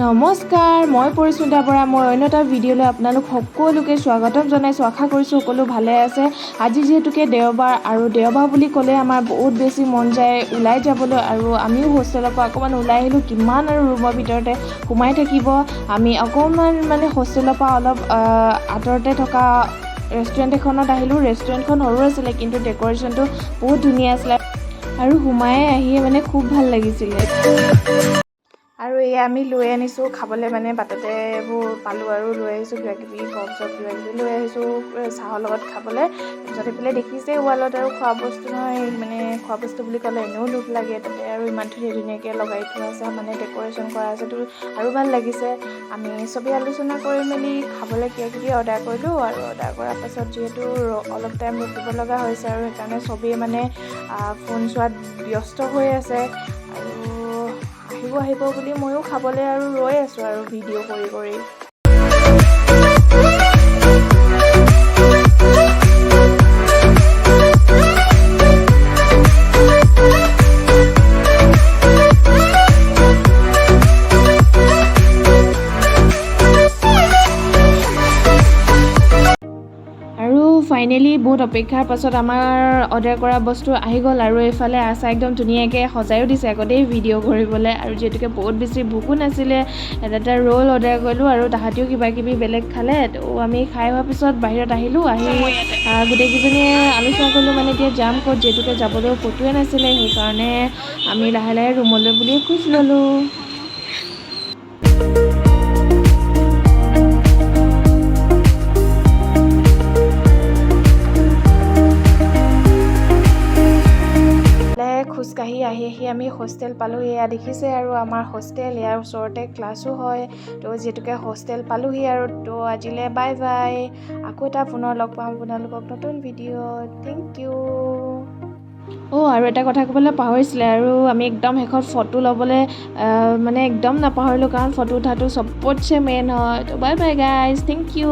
নমস্কাৰ, মই পৰিস্মিতা বৰা। মই অন্য এটা ভিডিঅ'লৈ আপোনালোক সকলোকে স্বাগতম জনাইছোঁ। আশা কৰিছোঁ সকলো ভালে আছে। আজি যিহেতুকে দেওবাৰ, আৰু দেওবাৰ বুলি ক'লে আমাৰ বহুত বেছি মন যায় ওলাই যাবলৈ, আৰু আমিও হোষ্টেলৰ পৰা অকণমান ওলাই আহিলোঁ। কিমান আৰু ৰুমৰ ভিতৰতে সোমাই থাকিব। আমি অকণমান মানে হোষ্টেলৰ পৰা অলপ আঁতৰতে থকা ৰেষ্টুৰেণ্ট এখনত আহিলোঁ। ৰেষ্টুৰেণ্টখন সৰু আছিলে, কিন্তু ডেক'ৰেশ্যনটো বহুত ধুনীয়া আছিলে, আৰু সোমাই আহিয়ে মানে খুব ভাল লাগিছিলে। আৰু এয়া আমি লৈ আনিছোঁ খাবলৈ, মানে বাটতে এইবোৰ পালোঁ আৰু লৈ আহিছোঁ কিবাকিবি পপ চপ কিবাকিবি লৈ আহিছোঁ চাহৰ লগত খাবলৈ। তাৰপিছত এইফালে দেখিছে ৱালত আৰু খোৱা বস্তু নহয়, মানে খোৱা বস্তু বুলি ক'লে এনেও লোভ লাগে। তাতে আৰু ইমান ধুনীয়াকৈ লগাই থোৱা আছে, মানে ডেক'ৰেশ্যন কৰা আছে, তো আৰু ভাল লাগিছে। আমি চবেই আলোচনা কৰি মেলি খাবলৈ কিবাকিবি অৰ্ডাৰ কৰিলোঁ, আৰু অৰ্ডাৰ কৰাৰ পাছত যিহেতু অলপ টাইম ৰখিব লগা হৈছে, আৰু সেইকাৰণে চবেই মানে ফোন চোৱাত ব্যস্ত হৈ আছে। আহিব বুলি ময়ো খাবলৈ আৰু ৰৈ আছোঁ আৰু ভিডিঅ' কৰি। ফাইনেলি বহুত অপেক্ষাৰ পাছত আমাৰ অৰ্ডাৰ কৰা বস্তু আহি গ'ল, আৰু এইফালে আচাৰ একদম ধুনীয়াকৈ সজায়ো দিছে আগতেই ভিডিঅ' কৰিবলৈ। আৰু যিহেতুকে বহুত বেছি ভোকো নাছিলে, এটা ৰোল অৰ্ডাৰ কৰিলোঁ, আৰু তাহাঁতিও কিবাকিবি বেলেগ খালে। তো আমি খাই হোৱাৰ পিছত বাহিৰত আহিলোঁ। গোটেইকেইজনীয়ে আলোচনা কৰিলোঁ, মানে এতিয়া যাম ক'ত, যিহেতুকে যাবলৈও ক'তোৱে নাছিলে। সেইকাৰণে আমি লাহে লাহে ৰুমলৈ বুলিয়ে খোজ ল'লোঁ। খোজকাঢ়ি আহি আমি হোষ্টেল পালোঁ। এয়া দেখিছে আৰু আমাৰ হোষ্টেল, ইয়াৰ ওচৰতে ক্লাছো হয়। তো যিহেতুকে হোষ্টেল পালোঁহি, আৰু তো আজিলৈ বাই বাই। আকৌ এটা পুনৰ লগ পাম আপোনালোকক নতুন ভিডিঅ'ত। Thank you. আৰু এটা কথা ক'বলৈ পাহৰিছিলে, আৰু আমি একদম শেষত ফটো ল'বলৈ মানে একদম নাপাহৰিলোঁ, কাৰণ ফটো উঠাটো চবতছে মেইন হয়। তো bye bye guys, thank U.